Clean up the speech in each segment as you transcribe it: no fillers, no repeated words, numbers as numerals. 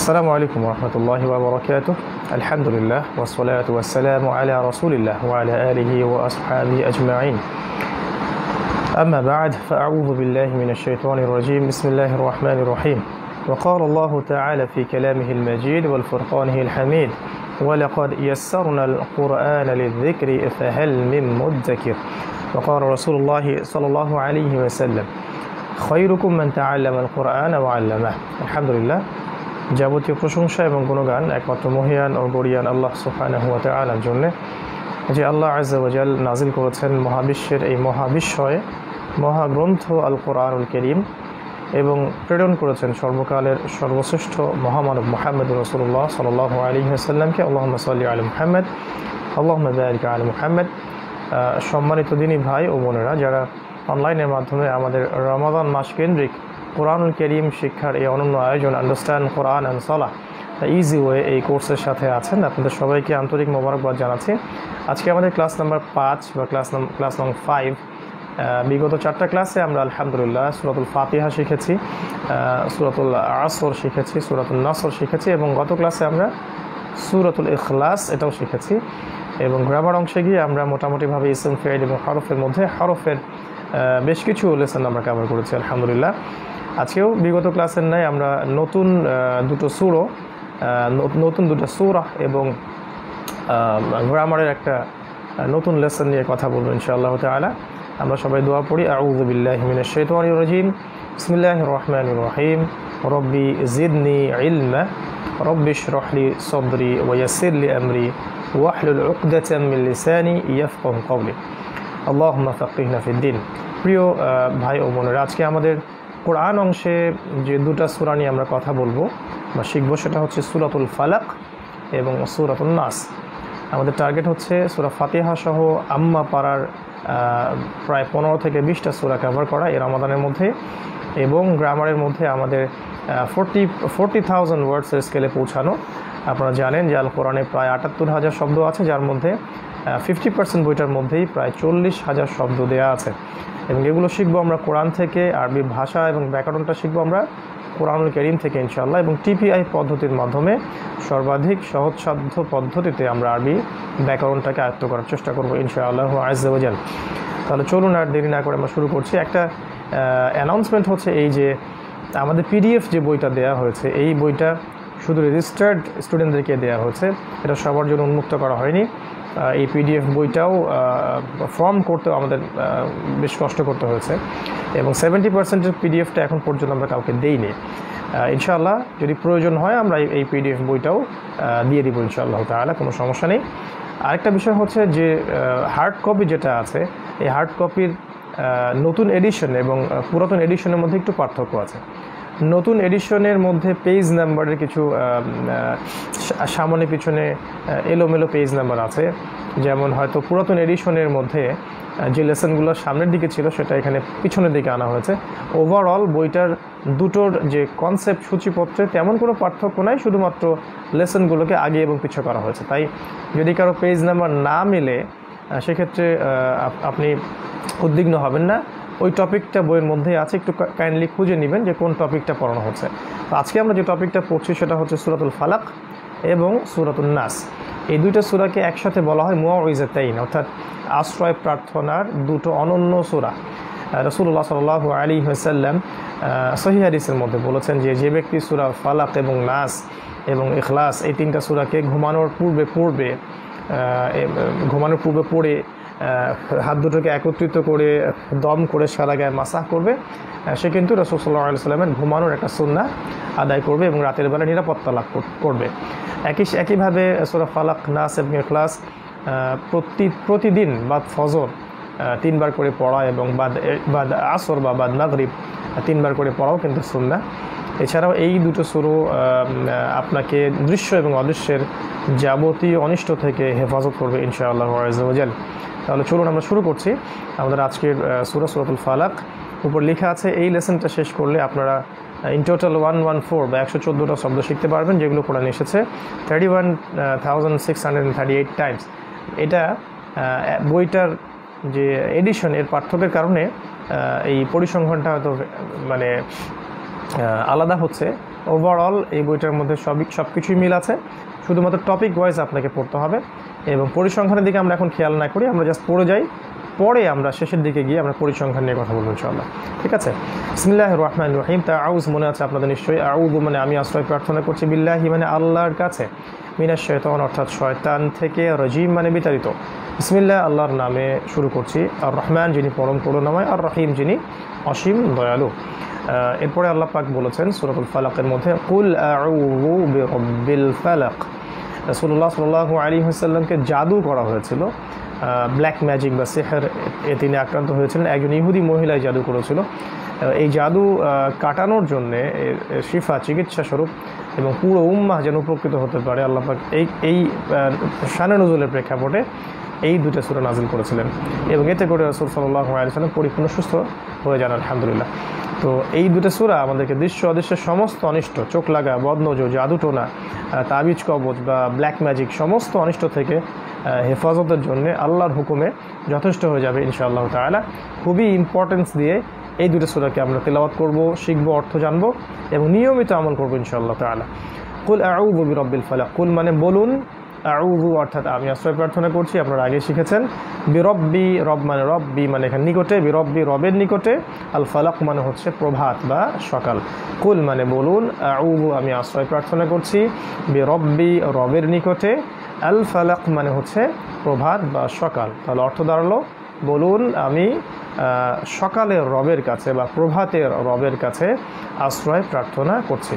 السلام عليكم ورحمة الله وبركاته. الحمد لله والصلاة والسلام على رسول الله وعلى آله وأصحابه أجمعين. أما بعد فأعوذ بالله من الشيطان الرجيم. بسم الله الرحمن الرحيم. وقال الله تعالى في كلامه المجيد والفرقانه الحميد ولقد يسرنا القرآن للذكر فهل من مدكر. وقال رسول الله صلى الله عليه وسلم خيركم من تعلم القرآن وعلمه. الحمد لله. যাবতীয় প্রশংসা এবং গুণগান একমাত্র মহিয়ান ও গরিয়ান আল্লাহ সুবহানাহু ওয়া তাআলার জন্য, যে আল্লাহ আযজা ওয়া জাল নাজিল করেছেন মহাবিশ্বের এই মহাবিশ্বয়ে মহাগ্রন্থ আল কোরআনুল কারীম এবং প্রেরণ করেছেন সর্বকালের সর্বশ্রেষ্ঠ মহামানব মুহাম্মদুর রাসূলুল্লাহ সাল্লাল্লাহু আলাইহি ওয়াসাল্লামকে। আল্লাহুম্মা সাল্লি আলা মুহাম্মদ, আল্লাহুম্মা বারিক আলা মুহাম্মদ। সম্মানিত দিনী ভাই ও বোনেরা, যারা অনলাইনের মাধ্যমে আমাদের রমাদান মাস কেন্দ্রিক কোরআনুল কারীম শিক্ষার এই অনন্য আয়োজন understand Quran and Salah the easy way এই কোর্সের সাথে আছেন, আপনাদের সবাইকে আন্তরিক মোবারকবাদ জানাচ্ছি। আজকে আমাদের ক্লাস নাম্বার 5 বা ক্লাস নং 5। বিগত 4টা ক্লাসে আমরা আলহামদুলিল্লাহ সূরাতুল ফাতিহা শিখেছি, সূরাতুল আসর শিখেছি, সূরাতুল নাসর শিখেছি এবং গত ক্লাসে আমরা সূরাতুল ইখলাস এটাও শিখেছি। এবং গ্রামার অংশে গিয়ে আমরা মোটামুটিভাবে ইসম ফেইল এবং হরফের মধ্যে হরফের বেশ কিছু লেসন আমরা কভার করেছি আলহামদুলিল্লাহ। আজকেও বিগত ক্লাসের ন্যায় আমরা নতুন দুটো সূরা এবং গ্রামারের একটা নতুন লেসন নিয়ে কথা বলবো ইনশাআল্লাহ তাআলা। আমরা সবাই দোয়া পড়ি। আউযু বিল্লাহি মিনাশ শাইতানির রাজিম। বিসমিল্লাহির রহমানির রহিম। রব্বি জিদনি ইলমা রব্বি ইশরাহ লি সাদরি ওয়া ইয়াসসির লি আমরি ওয়াহলুল উকদাতাম মিন লিসানি ইয়াফকাহু কওলি। আল্লাহুম্মা ফাক্কিহনা ফিদ্দিন। প্রিয় ভাই ও বোনেরা, আজকে আমাদের কোরআন অংশে যে দুটো সূরা নিয়ে আমরা কথা বলবো বা শিখবো সেটা হচ্ছে সূরাতুল ফালাক এবং সূরাতুন নাস। আমাদের টার্গেট হচ্ছে সূরা ফাতিহা সহ আম্মা পারার প্রায় 15 থেকে 20টা সূরা কভার করা এই রমাদানের মধ্যে, এবং গ্রামারের মধ্যে আমাদের 40,000 ওয়ার্ডসের স্কেলে পৌঁছানো। আপনারা জানেন যে আল কোরআনে প্রায় 78,000 শব্দ আছে, যার মধ্যে 50% বইটার মধ্যেই প্রায় 40,000 শব্দ দেওয়া আছে। এবং এগুলো শিখবো আমরা কোরআন থেকে, আরবি ভাষা এবং ব্যাকরণটা শিখবো আমরা কোরআনুল কারীম থেকে ইনশাআল্লাহ। এবং টিপিআই পদ্ধতির মাধ্যমে সর্বাধিক সহজসাধ্য পদ্ধতিতে আমরা আরবি ব্যাকরণটাকে আয়ত্ত করার চেষ্টা করবো ইনশাআল্লাহ আযজা ওয়া জাল। তাহলে চলুন আর দেরি না করে আমরা শুরু করছি। একটা অ্যানাউন্সমেন্ট হচ্ছে এই যে আমাদের পিডিএফ যে বইটা দেওয়া হয়েছে, এই বইটা শুধু রেজিস্টার্ড স্টুডেন্টদেরকে দেওয়া হয়েছে, এটা সবার জন্য উন্মুক্ত করা হয়নি। এই পিডিএফ বইটাও ফর্ম করতেও আমাদের বেশ কষ্ট করতে হয়েছে এবং 70%-এর পিডিএফটা এখন পর্যন্ত আমরা কাউকে দেইনি। ইনশাআল্লাহ যদি প্রয়োজন হয় আমরা এই পিডিএফ বইটাও দিয়ে দিব ইনশাআল্লাহ তাআলা, কোনো সমস্যা নেই। আরেকটা বিষয় হচ্ছে যে হার্ড কপি যেটা আছে, এই হার্ড কপির নতুন এডিশন এবং পুরাতন এডিশনের মধ্যে একটু পার্থক্য আছে। নতুন এডিশনের মধ্যে পেজ নাম্বারের কিছু সামনে পিছনে এলোমেলো পেজ নাম্বার আছে, যেমন হয়তো পুরাতন এডিশনের মধ্যে যে লেসনগুলো সামনের দিকে ছিল সেটা এখানে পিছনের দিকে আনা হয়েছে। ওভারঅল বইটার দুটোর যে কনসেপ্ট সূচিপত্রে তেমন কোনো পার্থক্য নাই, শুধুমাত্র লেসনগুলোকে আগে এবং পিছু করা হয়েছে। তাই যদি কারো পেজ নাম্বার না মিলে সেক্ষেত্রে আপনি উদ্বিগ্ন হবেন না, ওই টপিকটা বইয়ের মধ্যেই আছে, একটু কাইন্ডলি খুঁজে নেবেন যে কোন টপিকটা পড়ানো হচ্ছে। তো আজকে আমরা যে টপিকটা পড়ছি সেটা হচ্ছে সূরাতুল ফালাক এবং সূরাতুন নাস। এই দুইটা সূরাকে একসাথে বলা হয় মুআউযিজাতাইন, অর্থাৎ আশ্রয় প্রার্থনার দুটো অনন্য সূরা। রাসূলুল্লাহ সাল্লাল্লাহু আলাইহি ওয়াসাল্লাম সহিহ হাদিসের মধ্যে বলেছেন যে ব্যক্তি সূরা ফালাক এবং নাস এবং ইখলাস এই তিনটা সূরাকে ঘুমানোর পূর্বে পড়ে হাত দুটোকে একত্রিত করে দম করে সারা গায়ে মাসাহ করবে, সে কিন্তু রাসূল সাল্লাল্লাহু আলাইহি ওয়াসাল্লামের ঘুমানোর একটা সুন্নাহ আদায় করবে এবং রাতের বেলা নিরাপত্তা লাভ করবে। একইভাবে সূরা ফালাক, নাস এবং ইখলাস প্রতিদিন বাদ ফজর 3 বার করে পড়া এবং বাদ আসর বা বাদ মাগরিব 3 বার করে পড়াও কিন্তু সুন্নাহ। এছাড়াও এই দুটো সূরা আপনাকে দৃশ্য এবং অদৃশ্যের যাবতীয় অনিষ্ট থেকে হেফাজত করবে ইনশাআল্লাহ আযজা ওয়া জাল। তাহলে চলুন আমরা শুরু করছি আমাদের আজকের সূরাতুল ফালাক। উপর লেখা আছে এই লেসনটা শেষ করলে আপনারা ইন টোটাল 114 বা 114টা শব্দ শিখতে পারবেন, যেগুলো কোরআনে এসেছে 31,638 টাইমস। এটা বইটার যে এডিশন এর পার্থক্যের কারণে এই পরিসংখ্যানটা হয়তো মানে আলাদা হচ্ছে, ওভারঅল এই বইটার মধ্যে সব কিছুই মিল আছে, শুধুমাত্র টপিক ওয়াইজ আপনাকে পড়তে হবে। এবং পরিসংখ্যানের দিকে আমরা এখন খেয়াল না করি, আমরা জাস্ট পড়ে যাই, পরে আমরা শেষের দিকে গিয়ে আমরা পরিসংখ্যান নিয়ে কথা বলবো ইনশাআল্লাহ। ঠিক আছে, বিসমিল্লাহির রহমানির রহিম। তাআউযু মনে আছে আপনাদের নিশ্চয়ই, আউযু মানে আমি আশ্রয় প্রার্থনা করছি, বিল্লাহি মানে আল্লাহর কাছে, মিনাশ শাইতান অর্থাৎ শয়তান থেকে, রাজিম মানে বিতাড়িত। বিসমিল্লাহ আল্লাহর নামে শুরু করছি, আর রহমান যিনি পরম করুণাময়, আর রহিম যিনি অসীম দয়ালু। এরপরে আল্লাহ পাক বলেছেন সূরাতুল ফালাকের মধ্যে, কুল আউযু বিরাব্বিল ফালাক। রাসূলুল্লাহ সাল্লাল্লাহু আলাইহি ওয়াসাল্লামকে জাদু করা হয়েছিল, ব্ল্যাক ম্যাজিক বা সিহর এ তিনি আক্রান্ত হয়েছিলেন। একজন ইহুদি মহিলায় জাদু করেছিল। এই জাদু কাটানোর জন্যে শিফা চিকিৎসা স্বরূপ এবং পুরো উম্মাহ যেন উপকৃত হতে পারে, আল্লাহ পাক এই শানে নজুলের প্রেক্ষাপটে এই দুটো সূরা নাজিল করেছিলেন এবং এতে করে রাসূল সাল্লাল্লাহু আলাইহি ওয়াসাল্লাম পরিপূর্ণ সুস্থ হয়ে যান আলহামদুলিল্লাহ। তো এই দুটো সূরা আমাদেরকে দৃশ্য অদৃশ্যের সমস্ত অনিষ্ট, চোখ লাগা, বদনজর, জাদুটোনা, তাবিজ কবজ বা ব্ল্যাক ম্যাজিক সমস্ত অনিষ্ট থেকে হেফাজতের জন্য আল্লাহর হুকুমে যথেষ্ট হয়ে যাবে ইনশাআল্লাহ তাআলা। খুবই ইম্পর্টেন্স দিয়ে এই দুটো সূরাকে আমরা তেলাওয়াত করব, শিখব, অর্থ জানব এবং নিয়মিত আমল করব ইনশাআল্লাহ তাআলা। কুল আউযু বিরাব্বিল ফালাক, কুল মানে বলুন, আউযু অর্থাৎ আমি আশ্রয় প্রার্থনা করছি, আপনারা আগে শিখেছেন। বিরব্বি, রব মানে রব্বি মানে এখানে নিকটে, বিরব্বি রবের নিকটে, আল ফালাক মানে হচ্ছে প্রভাত বা সকাল। কুল মানে বলুন, আউযু আমি আশ্রয় প্রার্থনা করছি, বিরব্বি রবের নিকটে, আল ফালাক মানে হচ্ছে প্রভাত বা সকাল। তাহলে অর্থ দাঁড়ালো, বলুন আমি সকালের রবের কাছে বা প্রভাতের রবের কাছে আশ্রয় প্রার্থনা করছি।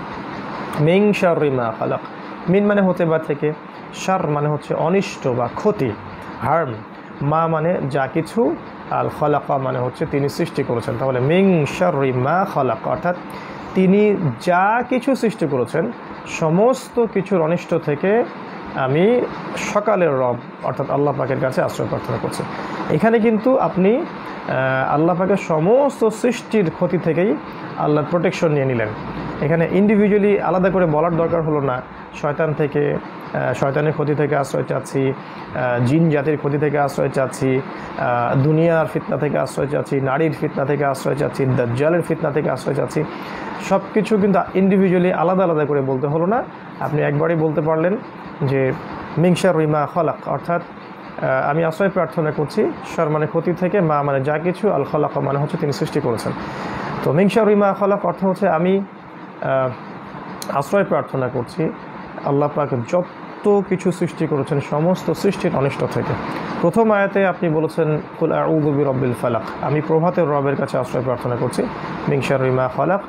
মিন শাররি মা খালাক, মিন মানে হতে বা থেকে, শার মানে হচ্ছে অনিষ্ট বা ক্ষতি, হার্ম, মা মানে যা কিছু, আল খালাকা মানে হচ্ছে তিনি সৃষ্টি করেছেন। তাহলে মিন শাররি মা খালাক অর্থাৎ তিনি যা কিছু সৃষ্টি করেছেন সমস্ত কিছুর অনিষ্ট থেকে আমি সকালের রব অর্থাৎ আল্লাহ পাকের কাছে আশ্রয় প্রার্থনা করছি। এখানে কিন্তু আপনি আল্লাহ পাকের সমস্ত সৃষ্টির ক্ষতি থেকেই আল্লাহর প্রোটেকশন নিয়ে নিলেন। এখানে ইন্ডিভিজুয়ালি আলাদা করে বলার দরকার হলো না, শয়তান থেকে, শয়তানের ক্ষতি থেকে আশ্রয় চাচ্ছি, জিন জাতির ক্ষতি থেকে আশ্রয় চাচ্ছি, দুনিয়ার ফিতনা থেকে আশ্রয় চাচ্ছি, নারীর ফিতনা থেকে আশ্রয় চাচ্ছি, দাজ্জালের ফিতনা থেকে আশ্রয় চাচ্ছি। সব কিছু কিন্তু ইন্ডিভিজুয়ালি আলাদা আলাদা করে বলতে হলো না, আপনি একবারই বলতে পারলেন যে মিন শাররি মা খালাক অর্থাৎ আমি আশ্রয় প্রার্থনা করছি, শার মানে ক্ষতি থেকে, মা মানে যা কিছু, আল খালাক মানে হচ্ছে তিনি সৃষ্টি করেছেন। তো মিন শাররি মা খালাক অর্থ হচ্ছে আমি আশ্রয় প্রার্থনা করছি আল্লাহ পাক যত কিছু সৃষ্টি করেছেন সমস্ত সৃষ্টির অনিষ্ট থেকে। প্রথম আয়াতে আপনি বলেছেন কুল আউযু বিরাব্বিল ফালাক, আমি প্রভাতের রবের কাছে আশ্রয় প্রার্থনা করছি, মিন শাররি মা খালাক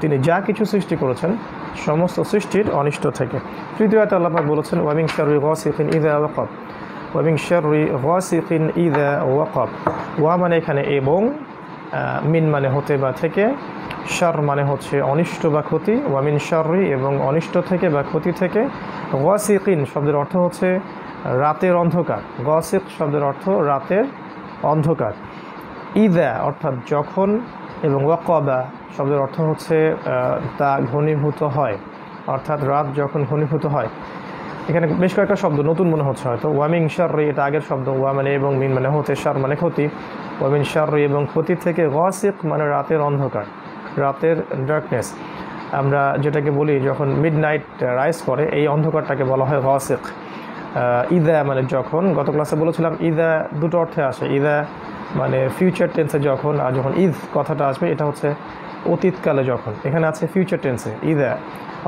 তিনি যা কিছু সৃষ্টি করেছেন সমস্ত সৃষ্টির অনিষ্ট থেকে। তৃতীয় আয়াতে আল্লাহ পাক বলেছেন ওয়া মিন শাররি গাসিকিন ইযা ওয়াকাব, ওয়া মিন শাররি গাসিকিন ইযা ওয়াকাব। ওয়া মানে এখানে এবং, মিন মানে হতে বা থেকে, শার মানে হচ্ছে অনিষ্ট বা ক্ষতি, ওয়া মিন শাররি এবং অনিষ্ট থেকে বা ক্ষতি থেকে, গাসিকিন শব্দের অর্থ হচ্ছে রাতের অন্ধকার, গাসিক শব্দের অর্থ রাতের অন্ধকার, ইযা অর্থাৎ যখন, এবং ওয়াকাবা শব্দের অর্থ হচ্ছে তা ঘনীভূত হয়, অর্থাৎ রাত যখন ঘনীভূত হয়। এখানে বেশ কয়েকটা শব্দ নতুন মনে হচ্ছে হয়তো। ওয়া মিন শাররি এটা আগের শব্দ, ওয়া মানে এবং, মিন মানে হতে, শার মানে ক্ষতি। ওয়া মিন শাররি এবং ক্ষতি থেকে, গাসিক মানে রাতের অন্ধকার, রাতের ডার্কনেস। আমরা যেটাকে বলি যখন মিড নাইট রাইজ করে এই অন্ধকারটাকে বলা হয় গাসিক। ইদা মানে যখন, গত ক্লাসে বলেছিলাম ইদা দুটো অর্থে আসে, ইদা মানে ফিউচার টেন্সে যখন, আর যখন ঈদ কথাটা আসবে এটা হচ্ছে অতীতকালে যখন, এখানে আছে ফিউচার টেন্সে ইদা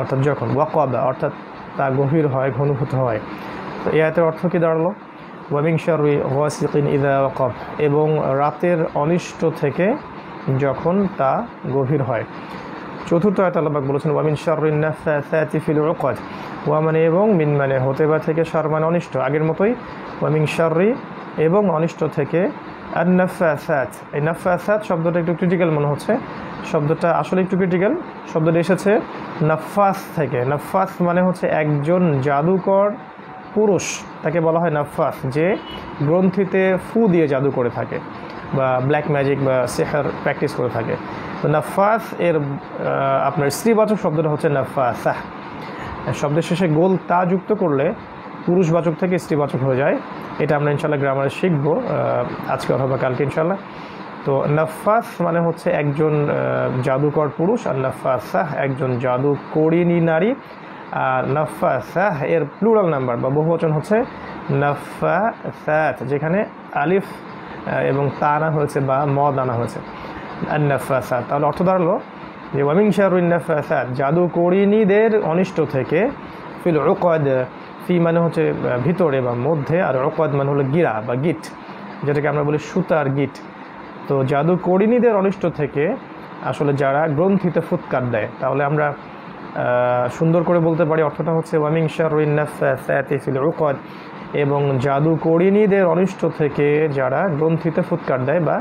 অর্থাৎ যখন, ওয়াকাবা অর্থাৎ তা গভীর হয়, ঘনীভূত হয়। তো এই আয়াতের অর্থ কি দাঁড়ালো? ওয়া মিন শাররি গাসিকিন ইযা ওয়াকাব, এবং রাতের অনিষ্ট থেকে যখন তা গভীর হয়। চতুর্থ আয়াতে আল্লাহ পাক বলেছেন ওয়া মিন শাররিন নাফাসাতি ফিল উকাদ, ওয়া মানে এবং, মিন মানে হতে বা থেকে, শার মানে অনিষ্ট, আগের মতোই ওয়া মিন শাররি এবং অনিষ্ট থেকে, আর নাফাসাত, এই নাফাসাত শব্দটা একটু ক্রিটিক্যাল মনে হচ্ছে, শব্দটা আসলে একটু ক্রিটিক্যাল। শব্দটা এসেছে নাফাস থেকে। নাফাস মানে হচ্ছে একজন জাদুকর পুরুষ, তাকে বলা হয় নাফাস, যে গ্রন্থিতে ফু দিয়ে জাদু করে থাকে বা ব্ল্যাক ম্যাজিক বা সিহর প্র্যাকটিস করে থাকে। তো নাফাস এর আপনার স্ত্রীবাচক শব্দটা হচ্ছে নাফাসাহ, শব্দের শেষে গোল তা যুক্ত করলে পুরুষবাচক থেকে স্ত্রীবাচক হয়ে যায়। এটা আমরা ইনশাল্লাহ গ্রামারে শিখব আজকে অথবা কালকে ইনশাল্লাহ। তো নাফাস মানে হচ্ছে একজন জাদুকর পুরুষ, আর নাফাসাহ একজন জাদুকরিনী নারী। আর নাফাসাহ এর প্লুরাল নাম্বার বা বহুবচন হচ্ছে নাফাসাত, যেখানে আলিফ এবং তা আনা হয়েছে বা মদ আনা হয়েছে, আর নাফাসাত। তাহলে অর্থ দাঁড়ালো যে ওয়া মিন শাররিন নাফাসাত, জাদুকরিনীদের অনিষ্ট থেকে, ফিল উকদ, ফি মানে হচ্ছে ভিতরে বা মধ্যে, আর উকদ মানে হলো গিরা বা গিট, যেটাকে আমরা বলি সুতার গিট। তো জাদুকরিনীদের অনিষ্ট থেকে আসলে যারা গ্রন্থিতে ফুৎকার দেয়, তাহলে আমরা সুন্দর করে বলতে পারি অর্থটা হচ্ছে ওয়া মিন শাররিন নাফাসাতি ফিল উকদ, এবং জাদুকরিনীদের অনিষ্ট থেকে যারা গ্রন্থিতে ফুৎকার দেয় বা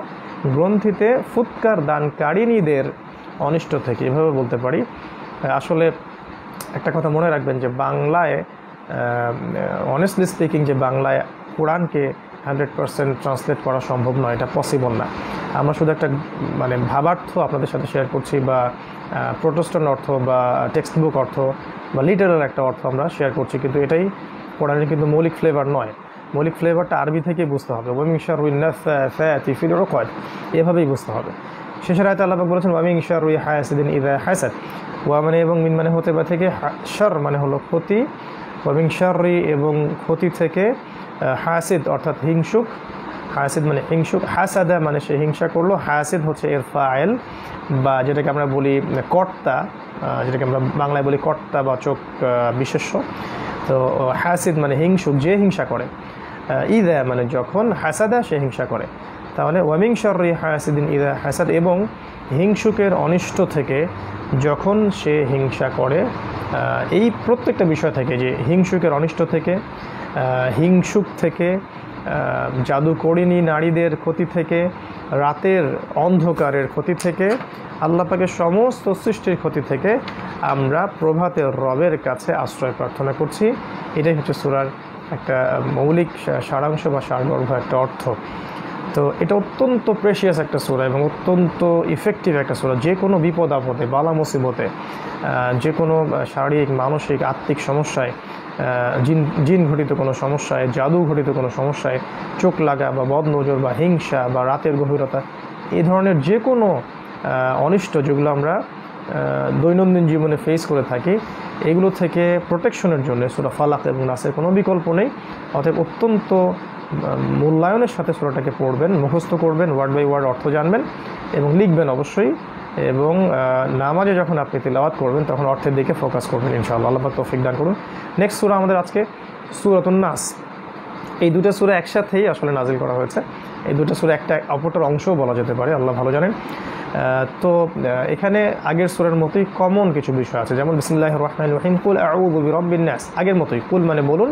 গ্রন্থিতে ফুৎকার দানকারিনীদের অনিষ্ট থেকে, এভাবে বলতে পারি। আসলে একটা কথা মনে রাখবেন যে বাংলায় অনেস্টলি স্পিকিং যে বাংলায় কোরআনকে 100% ট্রান্সলেট করা সম্ভব নয়, এটা পসিবল না। আমরা শুধু একটা মানে ভাবার্থ আপনাদের সাথে শেয়ার করছি, বা প্রোটেস্ট্যান্ট অর্থ বা টেক্সট বুক অর্থ বা লিটারাল একটা অর্থ আমরা শেয়ার করছি, কিন্তু এটাই কোরআনের কিন্তু মৌলিক ফ্লেভার নয়। মৌলিক ফ্লেভারটা আরবি থেকেই বুঝতে হবে। ওয়া মিন শাররিন নাফাসাতি ফিল উকদ, এভাবেই বুঝতে হবে। শেষের আয়াতে আল্লাহ পাক বলেছেন ওয়া মিন শাররি হাসিদিন ইযা হাসাদ। ওয়া মানে এবং, মিন মানে হতে বা থেকে, শার মানে হলো ক্ষতি, ওয়া মিন শাররি এবং ক্ষতি থেকে, হাসিদ অর্থাৎ হিংসুক, হাসিদ মানে হিংসুক, হাসাদা মানে সে হিংসা করলো, হাসিদ হচ্ছে এর ফাইল বা যেটাকে আমরা বলি কর্তা, যেটাকে আমরা বাংলায় বলি কর্তা বাচক বিশেষ্য। তো হাসিদ মানে হিংসুক, যে হিংসা করে, ইদা মানে যখন, হাসাদা সে হিংসা করে। তাহলে ওয়া মিন শাররি হাসিদিন ইদা হাসাদ, এবং হিংসুকের অনিষ্ট থেকে যখন সে হিংসা করে। এই প্রত্যেকটা বিষয় থেকে, যে হিংসুকের অনিষ্ট থেকে, হিংসুক থেকে, জাদুকরিনী নারীদের ক্ষতি থেকে, রাতের অন্ধকারের ক্ষতি থেকে, আল্লাহ পাকের সমস্ত সৃষ্টির ক্ষতি থেকে আমরা প্রভাতের রবের কাছে আশ্রয় প্রার্থনা করছি। এটাই হচ্ছে সূরার একটা মৌলিক সারাংশ বা সারগর্ভ একটা অর্থ। তো এটা অত্যন্ত প্রেশিয়াস একটা সূরা এবং অত্যন্ত ইফেক্টিভ একটা সূরা। যে কোনো বিপদ আপদে, বালা মুসিবতে, যে কোনো শারীরিক, মানসিক, আত্মিক সমস্যায়, জিন ঘটিত কোনো সমস্যায়, জাদু ঘটিত কোনো সমস্যায়, চোখ লাগা বা বদনজর বা হিংসা বা রাতের গভীরতা, এই ধরনের যে কোনো অনিষ্ট যেগুলো আমরা দৈনন্দিন জীবনে ফেস করে থাকি, এগুলো থেকে প্রোটেকশনের জন্য সূরা ফালাক এবং নাসের কোনো বিকল্প নেই। অতএব অত্যন্ত মূল্যায়নের সাথে সূরাটাকে পড়বেন, মুখস্থ করবেন, ওয়ার্ড বাই ওয়ার্ড অর্থ জানবেন এবং লিখবেন অবশ্যই। এবং নামাজে যখন আপনি তিলাওয়াত করবেন তখন অর্থের দিকে ফোকাস করবেন ইনশাআল্লাহ। আল্লাহ পাক তৌফিক দান করুন। নেক্সট সূরা আমাদের আজকে সূরাতুন নাস। এই দুটো সূরা একসাথেই আসলে নাজিল করা হয়েছে। এই দুটো সূরা একটা অপরটার অংশও বলা যেতে পারে, আল্লাহ ভালো জানেন। তো এখানে আগের সূরার মতোই কমন কিছু বিষয় আছে, যেমন বিসমিল্লাহির রহমানির রহিম, কুল আউযু বিরাব্বিন নাস। আগের মতোই, কুল মানে বলুন,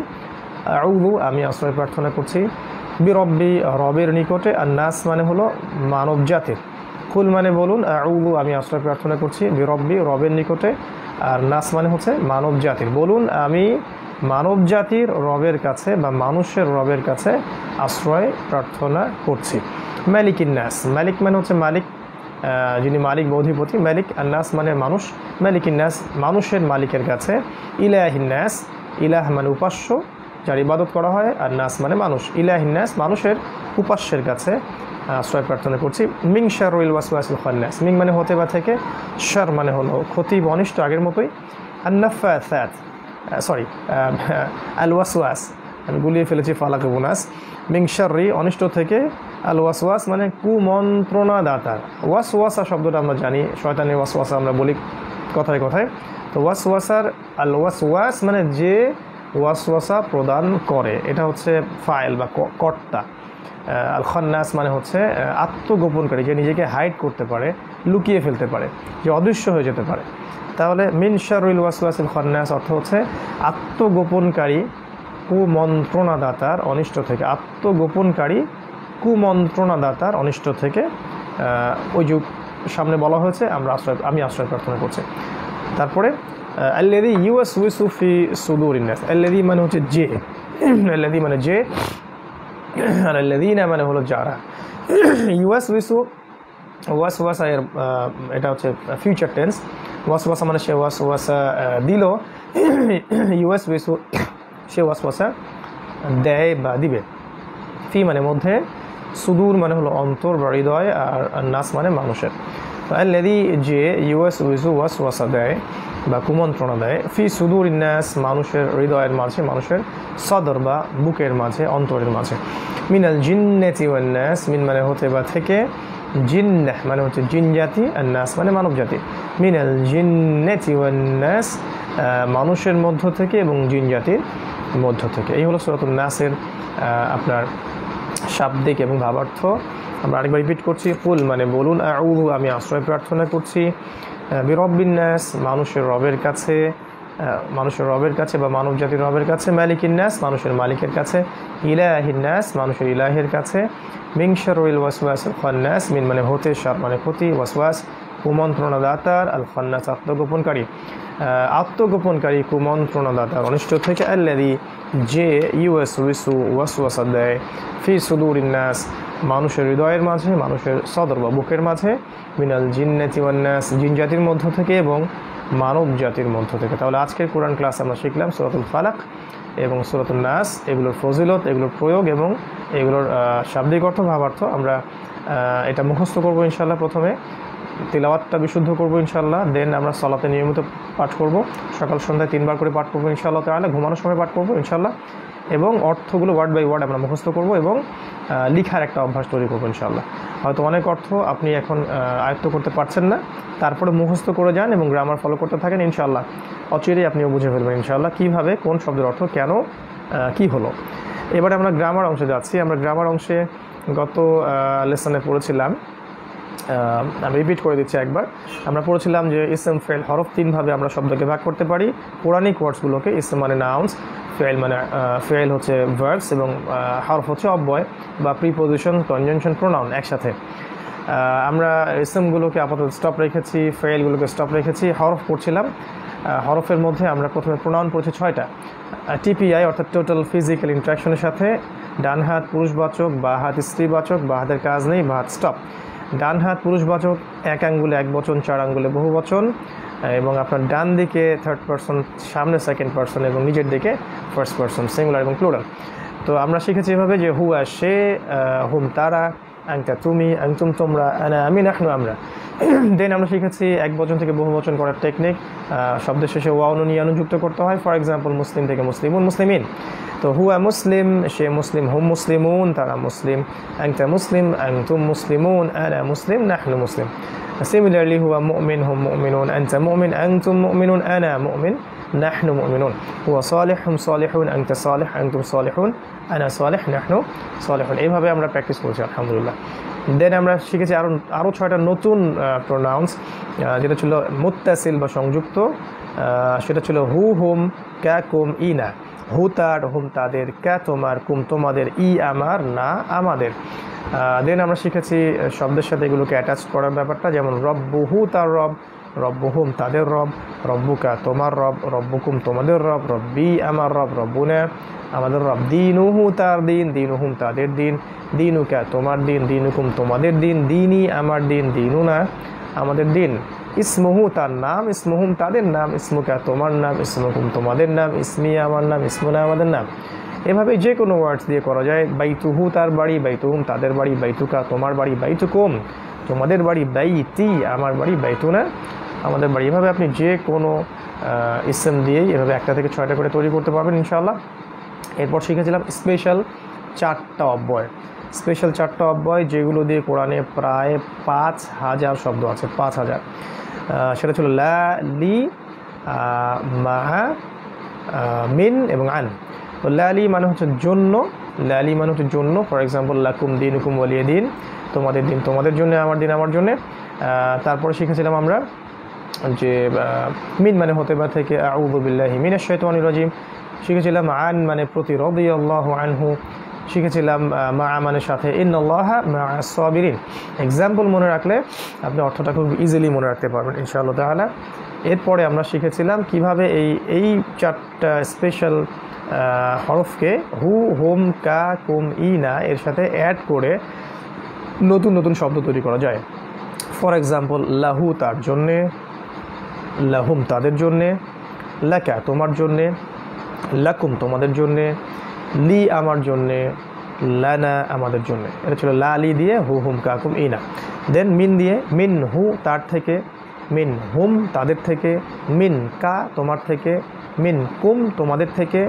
আউযু আমি আশ্রয় প্রার্থনা করছি, বিরব্বি রবের নিকটে, আর নাস মানে হলো মানব জাতির। কুল মানে বলুন, আউযু আমি আশ্রয় প্রার্থনা করছি, বিরব্বি রবের নিকটে, আর নাস মানে হচ্ছে মানব জাতির। বলুন আমি মানব জাতির রবের কাছে বা মানুষের রবের কাছে আশ্রয় প্রার্থনা করছি। মালিকিন নাস, মালিক মানে হচ্ছে মালিক, যিনি মালিক বা অধিপতি, মালিক। আর নাস মানে মানুষ, মালিকিন নাস মানুষের মালিকের কাছে। ইলাহিন নাস, ইলাহ মানে উপাস্য, যার ইবাদত করা হয়, আর নাস মানে মানুষ। ইলাহিন নাস মানুষের উপাস্যের কাছে আশ্রয় প্রার্থনা করছি। মিং শাররিল ওয়াসওয়াসিল খান্নাস, মিং মানে হতে বা থেকে, শার মানে হলো ক্ষতি বা অনিষ্ট, আগের মতোই। আর নাফাসাত, সরি আল ওয়াসওয়াস, আমি গুলিয়ে ফেলেছি ফালাক এবং নাস। মিং শাররি অনিষ্ট থেকে, আল ওয়াসওয়াস মানে কুমন্ত্রণাদাতার। ওয়াসওয়াসা শব্দটা আমরা জানি, শয়তানের ওয়াসওয়াসা আমরা বলি কথায় কথায়। তো ওয়াসওয়াসার, আল ওয়াসওয়াস মানে যে ওয়াসওয়াসা প্রদান করে, এটা হচ্ছে ফাইল বা কর্তা। আল খান্নাস মানে হচ্ছে আত্মগোপনকারী, যে নিজেকে হাইড করতে পারে, লুকিয়ে ফেলতে পারে, যে অদৃশ্য হয়ে যেতে পারে। তাহলে মিন শাররিল ওয়াসওয়াসিল খান্নাস অর্থ হচ্ছে আত্মগোপনকারী কুমন্ত্রণাদাতার অনিষ্ট থেকে, আত্মগোপনকারী কুমন্ত্রণাদাতার অনিষ্ট থেকে। ওই যে সামনে বলা হয়েছে আমি আশ্রয় প্রার্থনা করছি। তারপরে আল্লাযী ইউওয়াসওয়িসু ফি সুদুরিন নাস, আল্লাযী মানে হচ্ছে যে, আল্লাযী মানে যে, আর আল্লাযীনা মানে হলো যারা। ইউওয়াসওয়িসু, ওয়াসওয়াসা এর এটা হচ্ছে ফিউচার টেন্স। ওয়াসওয়াসা মানে সে ওয়াসওয়াসা দিল, ইউওয়াসওয়িসু সে ওয়াসওয়াসা দেয় বা দিবে। ফি মানে মধ্যে, সুদূর মানে হলো অন্তর বা হৃদয়, আর নাস মানে মানুষের। আল্লাযী যে ইউওয়াসওয়িসু ওয়াসওয়াসা দেয় বা কুমন্ত্রণা দেয়, ফি সুদূর নাস মানুষের হৃদয়ের মাঝে, মানুষের সদর বা বুকের মাঝে, অন্তরের মাঝে। মিনাল জিন্নাতি ওয়ান নাস, মিন মানে হতে বা থেকে, জিন্নাহ মানে হচ্ছে জিন জাতি, আর নাস মানে মানব জাতি। মিনাল জিন্নাতি ওয়ান নাস মানুষের মধ্য থেকে এবং জিন জাতির মধ্য থেকে। এই হলো সূরাতুন নাসের আপনার শাব্দিক এবং ভাবার্থ। আমরা আরেকবার রিপিট করছি, কুল মানে বলুন, আউযু আমি আশ্রয় প্রার্থনা করছি, বিরব্বিন নাস মানুষের রবের কাছে, মানুষের রবের কাছে বা মানব জাতির রবের কাছে, মালিকিন নাস মানুষের মালিকের কাছে, ইলাহিন নাস মানুষের ইলাহের কাছে, মিন শাররিল ওয়াসওয়াসিল খান্নাস, মিন মানে হতে, শার মানে ক্ষতি, ওয়াসওয়াস কুমন্ত্রণাদাতার, আল খান্নাস আত্মগোপনকারী, আত্মগোপনকারী কুমন্ত্রণাদাতার অনিষ্ট থেকে, আল্লাযী যে ইউওয়াসওয়িসু ওয়াসওয়াসা দেয়, ফি সুদুরিন নাস মানুষের হৃদয়ের মাঝে, মানুষের সদর বা বুকের মাঝে, মিনাল জিন্নাতি ওয়ান নাস জিন জাতির মধ্য থেকে এবং মানব জাতির মধ্য থেকে। তাহলে আজকের কোরআন ক্লাস আমরা শিখলাম সূরাতুল ফালাক এবং সূরাতুন নাস, এগুলোর ফজিলত, এগুলোর প্রয়োগ এবং এগুলোর শাব্দিক অর্থ, ভাবার্থ। আমরা এটা মুখস্থ করবো ইনশাআল্লাহ। প্রথমে তিলাওয়াতটা বিশুদ্ধ করবো ইনশাআল্লাহ, দেন আমরা সালাতে নিয়মিত পাঠ করব, সকাল সন্ধ্যায় 3 বার করে পাঠ করবো ইনশাআল্লাহ তাআলা, ঘুমানোর সময় পাঠ করবো ইনশাআল্লাহ, এবং অর্থগুলো ওয়ার্ড বাই ওয়ার্ড আমরা মুখস্থ করব এবং লিখার একটা অভ্যাস তৈরি করবো ইনশাআল্লাহ। হয়তো অনেক অর্থ আপনি এখন আয়ত্ত করতে পারছেন না, তারপরে মুখস্থ করে যান এবং গ্রামার ফলো করতে থাকেন, ইনশাআল্লাহ অচিরেই আপনিও বুঝে ফেলবেন ইনশাআল্লাহ কীভাবে কোন শব্দের অর্থ কেন কি হলো। এবারে আমরা গ্রামার অংশে যাচ্ছি। আমরা গ্রামার অংশে গত লেসনে পড়েছিলাম, আমি রিপিট করে দিচ্ছি একবার। আমরা পড়েছিলাম যে ইসম ফেল হরফ 3 ভাবে আমরা শব্দকে ভাগ করতে পারি। পৌরাণিক ওয়ার্ডসগুলোকে ইসম মানে নাউন্স, ফেল মানে ফেল হচ্ছে ভার্বস, এবং হরফ হচ্ছে অব্যয় বা প্রিপোজিশন, কনজাংশন, প্রোনাউন একসাথে। আমরা ইসমগুলোকে আপাতত স্টপ রেখেছি, ফেলগুলোকে স্টপ রেখেছি। হরফ পড়ছিলাম, হরফের মধ্যে আমরা প্রথমে প্রোনাউন পড়েছি 6টা। টিপিআই অর্থাৎ টোটাল ফিজিক্যাল ইন্টারাকশনের সাথে ডান হাত পুরুষবাচক, বা হাত স্ত্রীবাচক, বা হাতের কাজ নেই, বা হাত স্টপ। ডান হাত পুরুষবাচক, 1 আঙ্গুলে 1 বচন, 4 আঙ্গুলে বহু বচন, এবং আপনার ডান দিকে 3rd পারসন, সামনে 2nd পারসন, এবং নিচের দিকে 1st পারসন, সিঙ্গুলার এবং প্লুরাল। তো আমরা শিখেছি এভাবে যে হুয়া সে, হুম তারা, আনতা তুমি, আনতুম তোমরা, আনা আমি, নাহনু আমরা। দেন আমরা শিখেছি 1 বচন থেকে বহু বচন করার টেকনিক। শব্দের শেষে ওয়া অনু যুক্ত করতে হয়। ফর এক্সাম্পল মুসলিম থেকে মুসলিমুন, মুসলিমিন। তো হুয়া মুসলিম, সে মুসলিম, হুম মুসলিমুন তারা মুসলিম, আনতা মুসলিম, আনতুম মুসলিমুন, আনা মুসলিম, নাহনু মুসলিম। সিমিলারলি হুয়া মুমিন, হুম মুমিনুন, আনতা মুমিন, আনতুম মুমিনুন, আনা মুমিন, নাহনু মুমিনুন। হুয়া সালিহ, হুম সালিহুন, আনতা সালিহ, আনতুম সালিহুন, আনা সালিহ, নাহনু সালিহুন। এইভাবে আমরা প্র্যাকটিস করছি আলহামদুলিল্লাহ। দেন আমরা শিখেছি আরও 6টা নতুন প্রোনাউন্স, যেটা ছিল মুত্তাসিল বা সংযুক্ত। সেটা ছিল হু, হুম, ক্যা, কুম, ই না। হু তার, হুম তাদের, ক্যা তোমার, কুম তোমাদের, ই আমার, না আমাদের। দেন আমরা শিখেছি শব্দের সাথে এগুলোকে অ্যাটাচ করার ব্যাপারটা, যেমন রব্বুহু তার রব, রব্বুহুম তাদের রব, রব্বুকা তোমার রব, রব্বুকুম তোমাদের রব, রব্বি আমার রব, রব্বুনা আমাদের রব, দিনুহু তার দিন, দিনুহুম তাদের দিন, দিনুকা তোমার দিন, দিনুকুম তোমাদের দিন, দিনই আমার দিন, দিনুনা আমাদের দিন। ইসমুহু তার নাম, ইসমুহুম তাদের নাম, ইসমুকা তোমার নাম, ইসমুকুম তোমাদের নাম, ইসমি আমার নাম, ইসমুনা আমাদের নাম। এভাবে যে কোনো ওয়ার্ডস দিয়ে করা যায়। বাইতুহু তার বাড়ি, বাইতুহুম তাদের বাড়ি, বাইতুকা তোমার বাড়ি, বাইতুকুম তোমাদের বাড়ি, বাইতি আমার বাড়ি, বাইতুনা আমাদের বাড়ি। এভাবে আপনি যে কোনো ইসম দিয়েই এভাবে 1টা থেকে 6টা করে তৈরি করতে পারবেন ইনশাআল্লাহ। এরপর শিখেছিলাম স্পেশাল 4টা অব্যয়। স্পেশাল 4টা অব্যয় যেগুলো দিয়ে কোরআনে প্রায় 5000 শব্দ আছে, 5000। সেটা ছিল লা, লি, মা, মিন এবং আন। তো লালি মানে হচ্ছে জন্য, লালি মানে হচ্ছে জন্য। ফর এক্সাম্পল লাকুম দিনুকুম ওয়ালিয়া দিন, তোমাদের দিন তোমাদের জন্য, আমার দিন আমার জন্যে। তারপরে শিখেছিলাম আমরা যে মিন মানে হতে বা থেকে, আউযু বিল্লাহি মিনাশ শাইতানির রাজিম। শিখেছিলাম আন মানে প্রতি, রাদিয়াল্লাহু আনহু। শিখেছিলাম মা মানে সাথে, ইন্নাল্লাহা মা'আস সাবিরিন। এক্সাম্পল মনে রাখলে আপনি অর্থটা খুব ইজিলি মনে রাখতে পারবেন ইনশাআল্লাহ তাআলা। এরপরে আমরা শিখেছিলাম কিভাবে এই 4টা স্পেশাল হরফকে হু, হুম, কা, কুম, ই না এর সাথে অ্যাড করে নতুন নতুন শব্দ তৈরি করা যায়। ফর এক্সাম্পল লাহু তার জন্যে, লাহুম তাদের জন্যে, লাকা তোমার জন্যে, লাকুম তোমাদের জন্যে, লি আমার জন্যে, লানা আমাদের জন্য, এটা ছিল লা লি দিয়ে হু হুম কাকুম ইনা। দেন মিন দিয়ে মিন হু তার থেকে, মিন হুম তাদের থেকে, মিন কা তোমার থেকে, মিন কুম তোমাদের থেকে,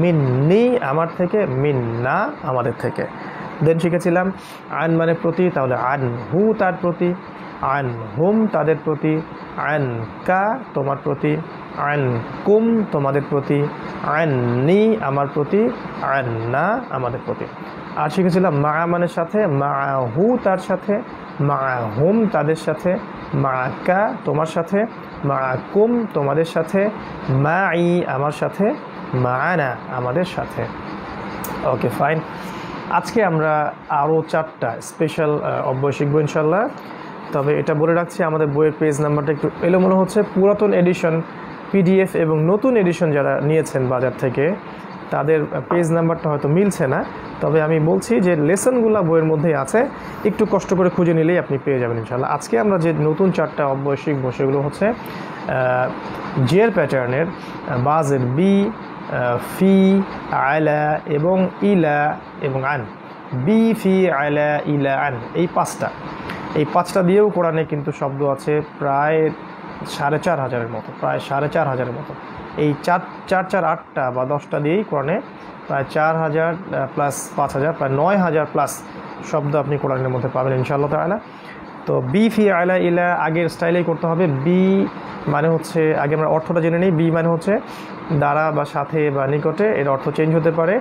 মিন নি আমার থেকে, মিন না আমাদের থেকে। দেন শিখেছিলাম আন মানে প্রতি, তাহলে আন হু তার প্রতি, আন হুম তাদের প্রতি, আন কা তোমার প্রতি, আন কুম তোমাদের প্রতি, আন নি আমার প্রতি, আন না আমাদের প্রতি। আর শিখেছিলাম মা মানে সাথে, মা হু তার সাথে, মা হুম তাদের সাথে, মা কা তোমার সাথে, মা কুম তোমাদের সাথে, মা ই আমার সাথে, মা না আমাদের সাথে। Okay fine. আজকে আমরা আরও 4টা স্পেশাল অব্যয় শিখবো ইনশাল্লাহ। তবে এটা বলে রাখছি, আমাদের বইয়ের পেজ নাম্বারটা একটু এলোমেলো হচ্ছে। পুরাতন এডিশন পিডিএফ এবং নতুন এডিশন যারা নিয়েছেন বাজার থেকে তাদের পেজ নাম্বারটা হয়তো মিলছে না, তবে আমি বলছি যে লেসনগুলো বইয়ের মধ্যেই আছে, একটু কষ্ট করে খুঁজে নিলেই আপনি পেয়ে যাবেন ইনশাল্লাহ। আজকে আমরা যে নতুন 4টা অব্যয় শিখবো সেগুলো হচ্ছে জের প্যাটার্নের বাজের বি, ফি, আলা এবং ইলা এবং আন। বি, ফি, আলা, ইলা, আন, এই 5টা দিয়েও কোরআনে কিন্তু শব্দ আছে প্রায় 4500-এর মতো, প্রায় 4500-এর মতো। এই 4 8টা বা 10টা দিয়েই কোরআনে প্রায় 4000 প্লাস 5000, প্রায় 9000 প্লাস শব্দ আপনি কোরআনের মধ্যে পাবেন ইনশাআল্লাহ তাআলা। তো বি, ফি, আলা, ইলা আগের স্টাইলেই করতে হবে। বি মানে হচ্ছে, আগে আমরা অর্থটা জেনে নিই। বি মানে হচ্ছে দ্বারা বা সাথে বা নিকটে, এর অর্থ চেঞ্জ হতে পারে।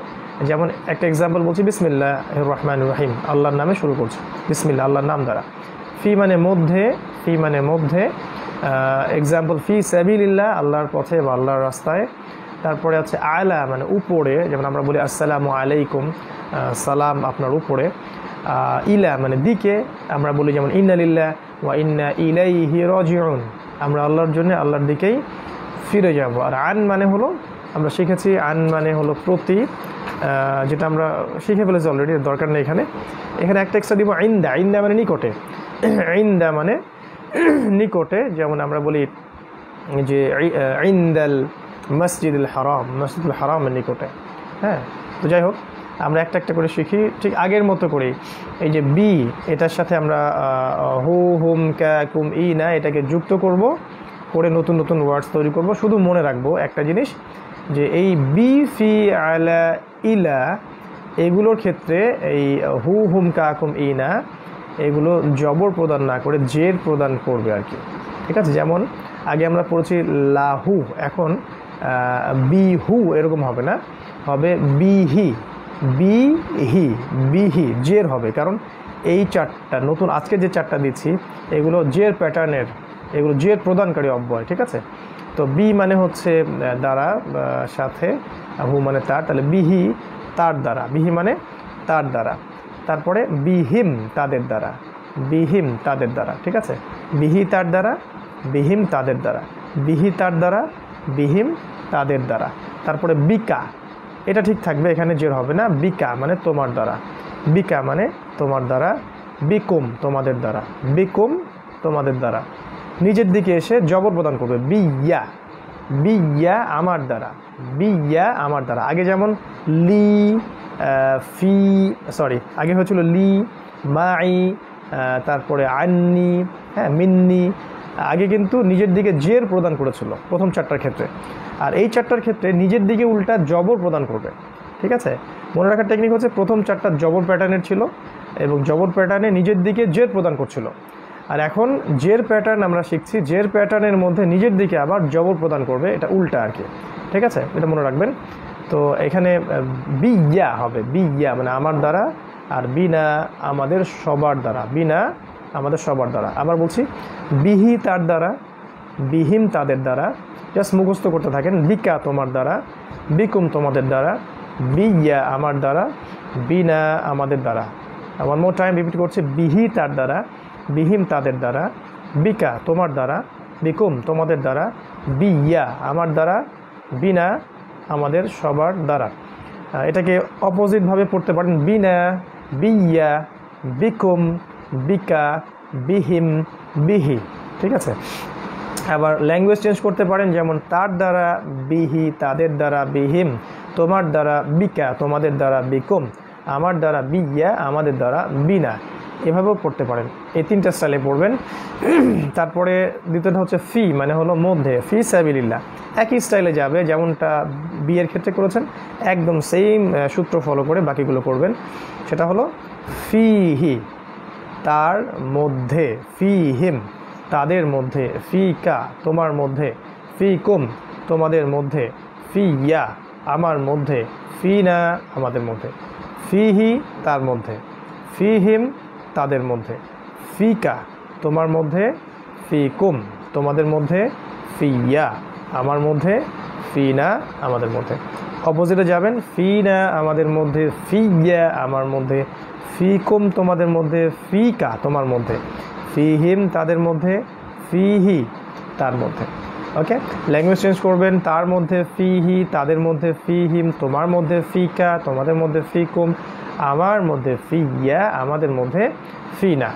যেমন একটা এক্সাম্পল বলছি, বিসমিল্লাহির রহমানির রহিম, আল্লাহর নামে শুরু করছি, বিসমিল্লাহ আল্লাহর নাম দ্বারা। ফি মানে মধ্যে, ফি মানে মধ্যে, এক্সাম্পল ফি সাবিলিল্লাহ আল্লাহর পথে বা আল্লাহর রাস্তায়। তারপরে আছে আলা মানে উপরে, যেমন আমরা বলি আসসালামু আলাইকুম, সালাম আপনার উপরে। ইলা মানে দিকে, আমরা বলি যেমন ইন্না লিল্লাহ ওয়া ইন্না ইলাইহি রাজিউন, আমরা আল্লাহর জন্য আল্লাহর দিকেই ফিরে যাব। আর আন মানে হলো, আমরা শিখেছি আন মানে হলো প্রতি, যেটা আমরা শিখে ফেলেছি অলরেডি, দরকার নেই এখানে। একটা এক্সট্রা দিব ইন্দা, ইন্দা মানে নিকটে, ইন্দা মানে নিকটে, যেমন আমরা বলি যে ইন্দাল মসজিদুল হারাম, মসজিদুল হারামের নিকটে। হ্যাঁ, তো যাই হোক আমরা একটা করে শিখি ঠিক আগের মতো করেই। এই যে বি, এটার সাথে আমরা হু হুম কা কুম ই না এটাকে যুক্ত করব, করে নতুন নতুন ওয়ার্ডস তৈরি করব। শুধু মনে রাখবো একটা জিনিস, যে এই বি, ফি, আলা, ইলা এগুলোর ক্ষেত্রে এই হু হুম কা কুম ই না এগুলো জবর প্রদান না করে জের প্রদান করবে আর কি, ঠিক আছে। যেমন আগে আমরা পড়েছি লাহু, এখন বিহু এরকম হবে না, হবে বিহি, বিহি, বিহি, জের হবে। কারণ এই 4টা নতুন আজকে যে 4টা দিচ্ছি এগুলো জের প্যাটার্নের, এগুলো জের প্রদানকারী অব্যয়, ঠিক আছে। তো বি মানে হচ্ছে দ্বারা, সাথে, হু মানে তার, তাহলে বিহি তার দ্বারা, বিহি মানে তার দ্বারা। তারপরে বিহিম তাদের দ্বারা, বিহিম তাদের দ্বারা, ঠিক আছে। বিহি তার দ্বারা, বিহিম তাদের দ্বারা, বিহি তার দ্বারা, বিহিম তাদের দ্বারা। তারপরে বিকা, এটা ঠিক থাকবে, এখানে জের হবে না। বিকা মানে তোমার দ্বারা, বিকা মানে তোমার দ্বারা, বিকুম তোমাদের দ্বারা, বিকুম তোমাদের দ্বারা। নিজের দিকে এসে জবর প্রদান করবে, বিয়া, বিয়া আমার দ্বারা, বিয়া আমার দ্বারা। আগে যেমন লি, ফি, সরি আগে হয়েছিল লি, মাই, তারপরে আন্নি, হ্যাঁ মিন্নি, আগে কিন্তু নিজের দিকে জের প্রদান করেছিল প্রথম 4টার ক্ষেত্রে। আর এই 4টার ক্ষেত্রে নিজের দিকে উল্টা জবর প্রদান করবে, ঠিক আছে। মনে রাখার টেকনিক হচ্ছে প্রথম 4টা জবর প্যাটার্নের ছিল এবং জবর প্যাটার্নে নিজের দিকে জের প্রদান করছিল। আর এখন জের প্যাটার্ন আমরা শিখছি, জের প্যাটার্নের মধ্যে নিজের দিকে আবার জবর প্রদান করবে, এটা উল্টা আর কি, ঠিক আছে, এটা মনে রাখবেন। তো এখানে বিয়া হবে, বিয়া মানে আমার দ্বারা, আর বিনা আমাদের সবার দ্বারা, বিনা আমাদের সবার দ্বারা। আবার বলছি, বিহি তার দ্বারা, বিহিম তাদের দ্বারা, জাস্ট মুখস্থ করতে থাকেন। বিকা তোমার দ্বারা, বিকুম তোমাদের দ্বারা, বিয়া আমার দ্বারা, বিনা আমাদের দ্বারা। ওয়ান মোর টাইম রিপিট করছি, বিহি তার দ্বারা, বিহিম তাদের দ্বারা, বিকা তোমার দ্বারা, বিকুম তোমাদের দ্বারা, বিয়া আমার দ্বারা, বিনা আমাদের সবার দ্বারা। এটাকে অপোজিটভাবে পড়তে পারেন, বিনা, বিয়া, বিকুম, বিকা, বিহিম, বিহি, ঠিক আছে। আবার ল্যাঙ্গুয়েজ চেঞ্জ করতে পারেন, যেমন তার দ্বারা, বিহি তাদের দ্বারা, বিহিম তোমার দ্বারা, বিকা তোমাদের দ্বারা, বিকুম আমার দ্বারা, বিয়া আমাদের দ্বারা, বিনা, এভাবেও পড়তে পারেন। এই তিনটা স্টাইলে পড়বেন। তারপরে দ্বিতীয়টা হচ্ছে ফি, মানে হলো মধ্যে, ফি সাবিলিল্লাহ, একই স্টাইলে যাবে যেমনটা বিয়ের ক্ষেত্রে করেছেন, একদম সেম সূত্র ফলো করে বাকিগুলো করবেন। সেটা হলো ফিহি, তার মধ্যে, ফিহিম, তাদের মধ্যে, ফিকা, তোমার মধ্যে, ফিকুম, তোমাদের মধ্যে, ফিয়া, আমার মধ্যে, ফিনা, আমাদের মধ্যে, ফিহি, তার মধ্যে, ফিহিম, তাদের মধ্যে, ফিকা, তোমার মধ্যে, ফিকুম, তোমাদের মধ্যে, ফিয়া, আমার মধ্যে, ফিনা, আমাদের মধ্যে। অপোজিটে যাবেন, ফিনা, আমাদের মধ্যে, ফিয়া, আমার মধ্যে, ফিকুম, তোমাদের মধ্যে, ফিকা, তোমার মধ্যে, ফিহিম, তাদের মধ্যে, ফিহি, তার মধ্যে। ওকে, ল্যাঙ্গুয়েজ চেঞ্জ করবেন, তার মধ্যে, ফিহি, তাদের মধ্যে, ফিহিম, তোমার মধ্যে, ফিকা, তোমাদের মধ্যে, ফিকুম, আমার মধ্যে, ফিয়া, আমাদের মধ্যে, ফিনা।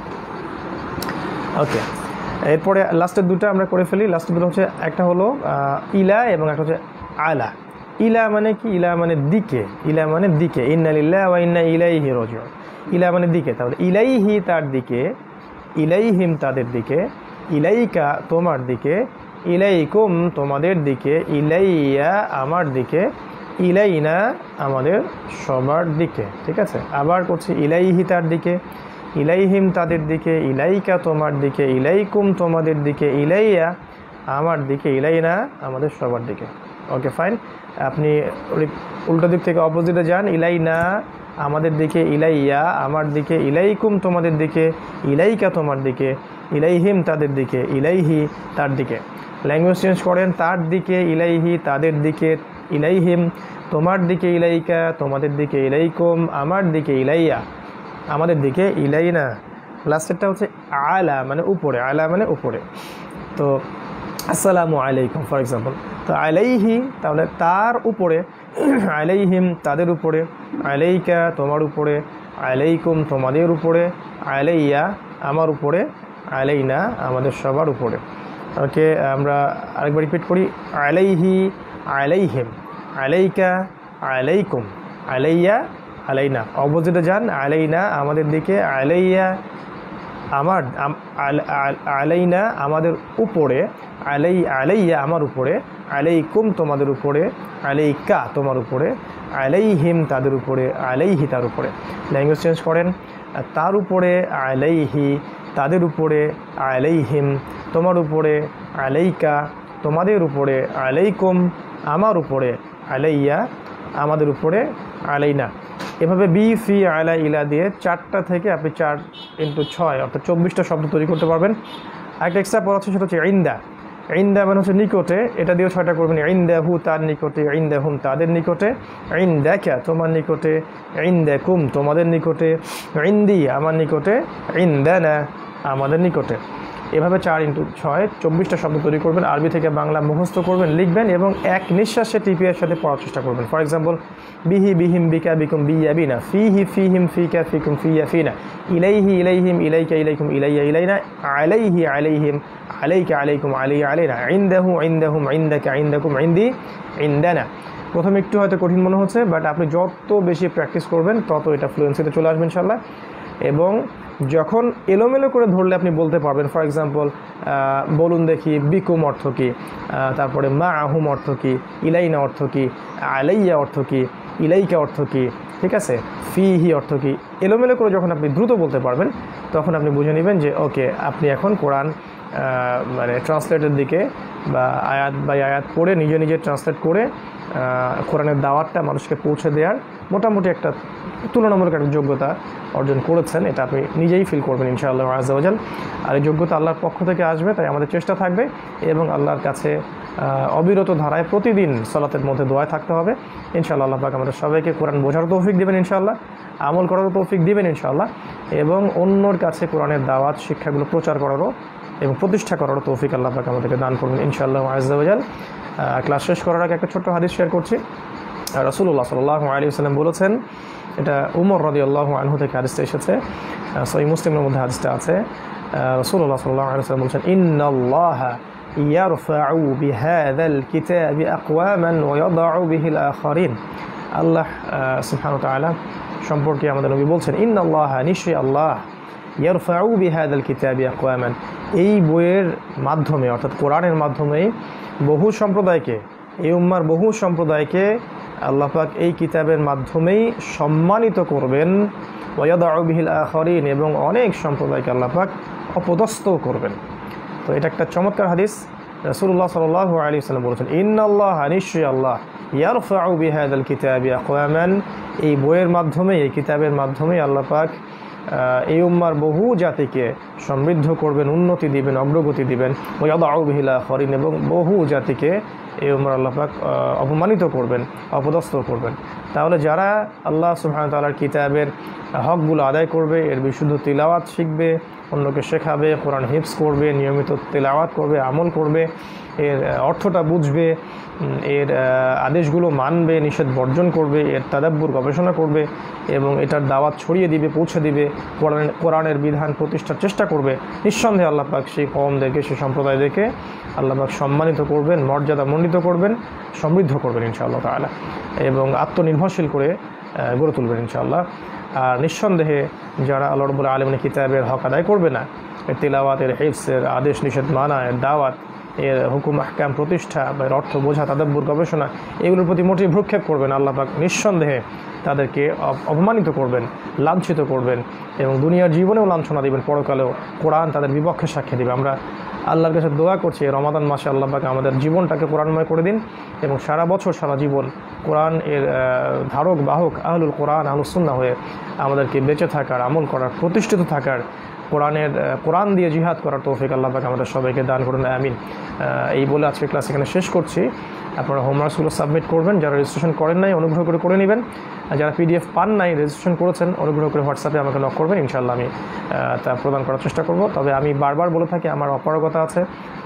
ওকে, এরপরে লাস্টের দুটো আমরা করে ফেলি। লাস্টের দুটো হচ্ছে, একটা হলো ইলা এবং একটা হচ্ছে আলা। ইলা মানে কি? ইলা মানে দিকে, ইলা মানে দিকে, ইন্না লিল্লাহি ওয়া ইন্না ইলাইহি রাজিউন। ইলা মানে দিকে, তাহলে ইলাইহি, তার দিকে, ইলাইহিম, তাদের দিকে, ইলাইকা, তোমার দিকে, ইলাইকুম, তোমাদের দিকে, ইলাইয়া, আমার দিকে, ইলাইনা, আমাদের সবার দিকে। ঠিক আছে, আবার করছি, ইলাইহি, তার দিকে, ইলাইহিম, তাদের দিকে, ইলাইকা, তোমার দিকে, ইলাইকুম, তোমাদের দিকে, ইলাইয়া, আমার দিকে, ইলাইনা, আমাদের সবার দিকে। Okay fine. আপনি উল্টো দিক থেকে অপোজিটে যান, ইলাইনা, আমাদের দিকে, ইলাইয়া, আমার দিকে, ইলাইকুম, তোমাদের দিকে, ইলাইকা, তোমার দিকে, ইলাইহিম, তাদের দিকে, ইলাইহি, তার দিকে। ল্যাঙ্গুয়েজ চেঞ্জ করেন, তার দিকে, ইলাইহি, তাদের দিকে, ইলাইহিম, তোমার দিকে, ইলাইকা, তোমাদের দিকে, ইলাইকুম, আমার দিকে, ইলাইয়া, আমাদের দিকে, ইলাইনা। লাস্টেরটা হচ্ছে আলা, মানে উপরে, আলা মানে উপরে। তো আসসালামু আলাইকুম ফর এক্সাম্পল, তো আলাইহি, তাহলে তার উপরে, আলাইহিম, তাদের উপরে, আলাইকা, তোমার উপরে, আলাইকুম, তোমাদের উপরে, আলাইয়া, আমার উপরে, আলাইনা, আমাদের সবার উপরে। ওকে, আমরা আরেকবার রিপিট করি, আলাইহি, আলাইহিম, আলাইকা, আলাইকুম, আলাইয়া, আলাইনা। অপোজিটে যান, আলাইনা, আমাদের দিকে, আলাইয়া, আমার, আলাইনা, আমাদের উপরে, আলাইয়া, আমার উপরে, আলাইকুম, তোমাদের উপরে, আলাইকা, তোমার উপরে, আলাইহিম, তাদের উপরে, আলাইহি, তার উপরে। ল্যাঙ্গুয়েজ চেঞ্জ করেন, তার উপরে, আলাইহি, তাদের উপরে, আলাইহিম, তোমার উপরে, আলাইকা, তোমাদের উপরে, আলাইকুম, আমার উপরে, আলাইয়া, আমাদের উপরে, আলাইনা। এভাবে বি, ফি, আলা, ইলা দিয়ে 4টা থেকে আপনি 4 × 6 অর্থাৎ 24টা শব্দ তৈরি করতে পারবেন। একটা এক্সট্রা পদ আছে, সেটা হচ্ছে ইন্দা। ইন্দা মানে হচ্ছে নিকটে, এটা দিয়েও 6টা করবেন। ইন্দাহু, তার নিকটে, ইন্দাহুম, তাদের নিকটে, ইন্দাকা, তোমার নিকটে, ইন্দাকুম, তোমাদের নিকটে, ইন্দি, আমার নিকটে, ইন্দানা, আমাদের নিকটে। এভাবে 4 × 6 24টা শব্দ তৈরি করবেন। আরবি থেকে বাংলা মুখস্থ করবেন, লিখবেন এবং এক নিঃশ্বাসে টিপিআর সাথে পড়ার চেষ্টা করবেন। ফর এক্সাম্পল, বিহি, বিহিম, বিকা, বিকুম, বিয়া, বিনা, ফিহি, ফিহিম, ফিকা, ফিকুম, ফিয়া, ফিনা, ইলাইহি, ইলাইহিম, ইলাইকা, ইলাইকুম, ইলাইয়া, ইলাইনা, আলাইহি, আলাইহিম, আলাইকা, আলাইকুম, আলাইয়া, আলাইনা, ইনদাহু, ইনদাহুম, ইনদাকা, ইনদাকুম, ইনদি, ইনদানা। প্রথমে একটু হয়তো কঠিন মনে হচ্ছে, বাট আপনি যত বেশি প্র্যাকটিস করবেন তত এটা ফ্লুয়েন্সিতে চলে আসবে ইনশাআল্লাহ। এবং যখন এলোমেলো করে ধরলে আপনি বলতে পারবেন। ফর এক্সাম্পল, বলুন দেখি বিকুম অর্থ কী, তারপরে মা আহুম অর্থ কী, ইলাইনা অর্থ কী, আলাইয়া অর্থ কী, ইলাইকা অর্থ কী, ঠিক আছে, ফিহি অর্থ কী। এলোমেলো করে যখন আপনি দ্রুত বলতে পারবেন তখন আপনি বুঝে নেবেন যে ওকে, আপনি এখন কোরআন মানে ট্রান্সলেটের দিকে, বা আয়াত বাই আয়াত পড়ে নিজে নিজে ট্রান্সলেট করে কোরআনের দাওয়াতটা মানুষকে পৌঁছে দেওয়ার মোটামুটি একটা তুলনামূলক একটা যোগ্যতা অর্জন করেছেন। এটা আপনি নিজেই ফিল করবেন ইনশাআল্লাহ আযজা ওয়া জাল। আর এই যোগ্যতা আল্লাহর পক্ষ থেকে আসবে, তাই আমাদের চেষ্টা থাকবে এবং আল্লাহর কাছে অবিরত ধারায় প্রতিদিন সালাতের মধ্যে দোয়ায় থাকতে হবে ইনশাআল্লাহ। আল্লাহ পাক আমাদের সবাইকে কোরআন বোঝার তৌফিক দিবেন ইনশাআল্লাহ, আমল করার তৌফিক দিবেন ইনশাআল্লাহ, এবং অন্যর কাছে কোরআনের দাওয়াত শিক্ষাগুলো প্রচার করারও এবং প্রতিষ্ঠা করারও তৌফিক আল্লাহ পাক আমাদেরকে দান করবেন ইনশাআল্লাহ আযজা ওয়া জাল। ক্লাস শেষ করার আগে একটা ছোট্ট হাদিস শেয়ার করছি। রাসূলুল্লাহ সাল্লাল্লাহু আলাইহি ওয়াসাল্লাম বলেছেন, এটা উমর রাদিয়াল্লাহু আনহু থেকে হাদিসটা এসেছে, সহিহ মুসলিমের মধ্যে হাদিসটা আছে। রাসূলুল্লাহ সাল্লাল্লাহু আলাইহি ওয়াসাল্লাম বলেছেন, ইন্নাল্লাহা ইয়ারফাউ বিহাযাল কিতাবি আকওয়ামান ওয়া ইয়াদউ বিহিল আখারিন। আল্লাহ সুবহানাহু ওয়া তাআলা সম্পর্কে আমাদের নবী বলছেন, ইন্নাল্লাহ, নিশ্চয়ই আল্লাহ, ইয়ারফাউ বিহাদাল কিতাবি আকওয়ামান, এই বইয়ের মাধ্যমে অর্থাৎ কোরআনের মাধ্যমেই বহু সম্প্রদায়কে, এই উম্মার বহু সম্প্রদায়কে আল্লাহ পাক এই কিতাবের মাধ্যমেই সম্মানিত করবেন। ওয়ায়াদাউ বিহিল আখারিন, এবং অনেক সম্প্রদায়কে আল্লাহ পাক অপদস্থ করবেন। তো এটা একটা চমৎকার হাদিস। রাসূলুল্লাহ সাল্লাল্লাহু আলাইহি ওয়াসাল্লাম বলেছেন, ইন্নাল্লাহ, নিশ্চয়ই আল্লাহ, ইয়ারফাউ বিহাদাল কিতাবি আকওয়ামান, এই বইয়ের মাধ্যমে, এই কিতাবের মাধ্যমে আল্লাহ পাক এই উম্মার বহু জাতিকে সমৃদ্ধ করবেন, উন্নতি দিবেন, অগ্রগতি দিবেন। ওয়ায়াদাউ বিহিল আখারিন, এবং বহু জাতিকে এই উম্মার আল্লাহ পাক অপমানিত করবেন, অপদস্থ করবেন। তাহলে যারা আল্লাহ সুবহানাহু ওয়া তাআলার কিতাবের হকগুলো আদায় করবে, এর বিশুদ্ধ তিলাওয়াত শিখবে, অন্যকে শেখাবে, কোরআন হিফজ করবে, নিয়মিত তিলাওয়াত করবে, আমল করবে, এর অর্থটা বুঝবে, এর আদেশগুলো মানবে, নিষেধ বর্জন করবে, এর তাদাব্বুর গবেষণা করবে এবং এটার দাওয়াত ছড়িয়ে দিবে, পৌঁছে দিবে, কোরআনের বিধান প্রতিষ্ঠার চেষ্টা করবে, নিঃসন্দেহে আল্লাহ পাক সেই কওমদেরকে, সেই সম্প্রদায়দেরকে আল্লাহ পাক সম্মানিত করবেন, মর্যাদা মণ্ডিত করবেন, সমৃদ্ধ করবেন ইনশাআল্লাহ তাআলা, এবং আত্মনির্ভরশীল করে গড়ে তুলবেন ইনশাআল্লাহ। আর নিঃসন্দেহে যারা আল্লাহ রাব্বুল আলামিনের কিতাবের হক আদায় করবে না, এর তিলাওয়াতের, হিফজের, আদেশ নিষেধ মানা, এর দাওয়াত, এর হুকুম আহকাম প্রতিষ্ঠা বা এর অর্থ বোঝা, তাদাব্বুর গবেষণা, এগুলোর প্রতি মোটেই ভ্রুক্ষেপ করবেন, আল্লাহ পাক নিঃসন্দেহে তাদেরকে অপমানিত করবেন, লাঞ্ছিত করবেন, এবং দুনিয়ার জীবনেও লাঞ্ছনা দিবেন, পরকালেও কোরআন তাদের বিপক্ষে সাক্ষী দেবে। আমরা আল্লাহর কাছে দোয়া করছি রমাদান মাসে আল্লাহ পাক আমাদের জীবনটাকে কোরআনময় করে দিন, এবং সারা বছর, সারা জীবন কোরআন এর ধারক বাহক, আহলুল কোরআন, আহলুস সুন্নাহ হয়ে আমাদেরকে বেঁচে থাকার, আমল করার, প্রতিষ্ঠিত থাকার, কোরআন দিয়ে জিহাদ করার তৌফিক আল্লাহ পাক আমাদের সবাইকে দান করুন, আমিন। এই বলে আজকে ক্লাস এখানে শেষ করছি। আপনারা হোমওয়ার্কসগুলো সাবমিট করবেন, যারা রেজিস্ট্রেশন করেন নাই অনুগ্রহ করে নেবেন, আর যারা পিডিএফ পান নাই, রেজিস্ট্রেশন করেছেন, অনুগ্রহ করে হোয়াটসঅ্যাপে আমাকে নক করবেন, ইনশাআল্লাহ আমি তা প্রদান করার চেষ্টা করব। তবে আমি বারবার বলে থাকি, আমার অপারগতা আছে,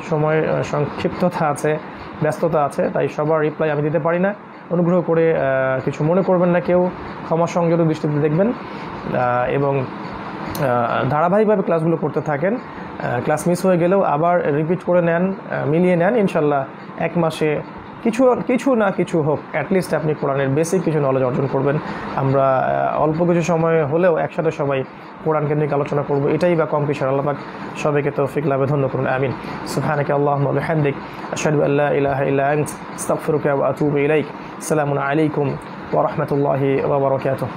সময় সংক্ষিপ্ততা আছে, ব্যস্ততা আছে, তাই সবার রিপ্লাই আমি দিতে পারি না। অনুগ্রহ করে কিছু মনে করবেন না কেউ, ক্ষমা সংযত দৃষ্টিতে দেখবেন, এবং ধারাবাহিকভাবে ক্লাসগুলো করতে থাকেন। ক্লাস মিস হয়ে গেলেও আবার রিপিট করে নেন, মিলিয়ে নেন, ইনশাল্লাহ এক মাসে কিছু না কিছু হোক, অ্যাটলিস্ট আপনি কোরআনের বেসিক কিছু নলেজ অর্জন করবেন। আমরা অল্প কিছু সময় হলেও একসাথে সবাই কোরআন কেন্দ্রিক আলোচনা করব, এটাই বা কম কিছু। আল্লাহ পাক সবাইকে তৌফিক লাভে ধন্য করুন, আমিন। সুবহানাকা আল্লাহুম্মা ওয়া বিহামদিক, আশহাদু আল্লা ইলাহা ইল্লা আনতা, আস্তাগফিরুকা ওয়া আতুবু ইলাইক। আসসালামু আলাইকুম ওয়া রাহমাতুল্লাহি ওয়া বারাকাতুহু।